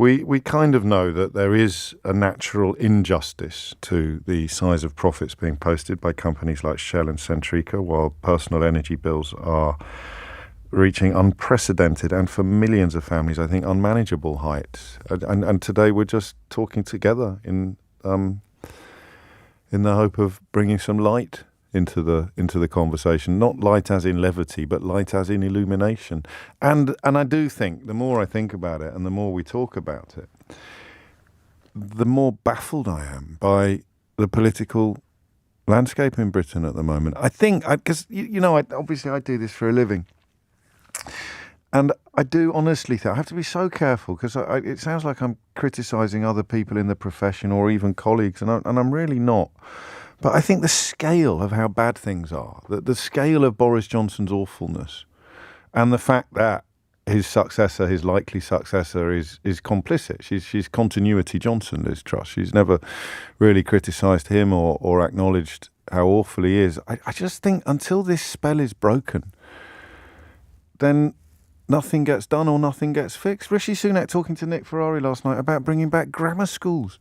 We kind of know that there is a natural injustice to the size of profits being posted by companies like Shell and Centrica, while personal energy bills are reaching unprecedented and, for millions of families, I think, unmanageable heights. And today we're just talking together in the hope of bringing some light into the conversation. Not light as in levity, but light as in illumination. And I do think, the more I think about it and the more we talk about it, the more baffled I am by the political landscape in Britain at the moment. I think, because, obviously I do this for a living. And I do honestly think, I have to be so careful, because it sounds like I'm criticising other people in the profession or even colleagues, and I'm really not. But I think the scale of how bad things are, the scale of Boris Johnson's awfulness, and the fact that his successor, his likely successor, is complicit. She's continuity Johnson, Liz Truss. She's never really criticised him or acknowledged how awful he is. I just think until this spell is broken, then nothing gets done or nothing gets fixed. Rishi Sunak talking to Nick Ferrari last night about bringing back grammar schools.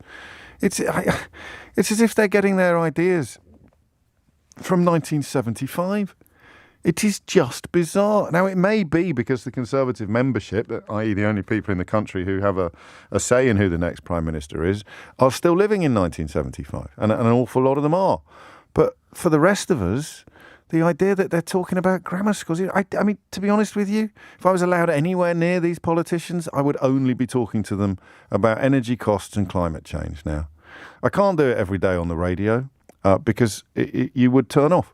It's as if they're getting their ideas from 1975. It is just bizarre. Now, it may be because the Conservative membership, i.e. the only people in the country who have a say in who the next Prime Minister is, are still living in 1975. And an awful lot of them are. But for the rest of us, the idea that they're talking about grammar schools, I mean, to be honest with you, if I was allowed anywhere near these politicians, I would only be talking to them about energy costs and climate change now. I can't do it every day on the radio because you would turn off.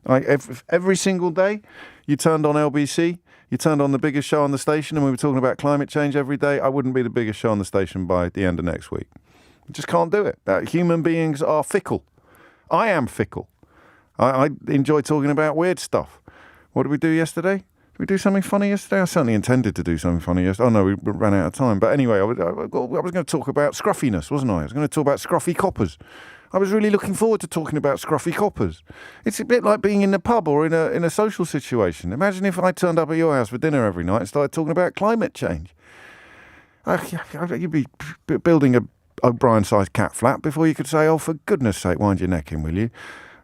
Every single day, you turned on LBC, you turned on the biggest show on the station, and we were talking about climate change every day, I wouldn't be the biggest show on the station by the end of next week. I just can't do it. Human beings are fickle. I am fickle. I enjoy talking about weird stuff. What did we do yesterday? Did we do something funny yesterday? I certainly intended to do something funny yesterday. Oh, no, we ran out of time. But anyway, I was going to talk about scruffiness, wasn't I? I was going to talk about scruffy coppers. I was really looking forward to talking about scruffy coppers. It's a bit like being in the pub or in a social situation. Imagine if I turned up at your house for dinner every night and started talking about climate change. You'd be building a O'Brien-sized cat flap before you could say, oh, for goodness sake, wind your neck in, will you?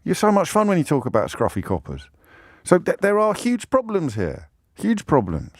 You're so much fun when you talk about scruffy coppers. So there are huge problems here. Huge problems.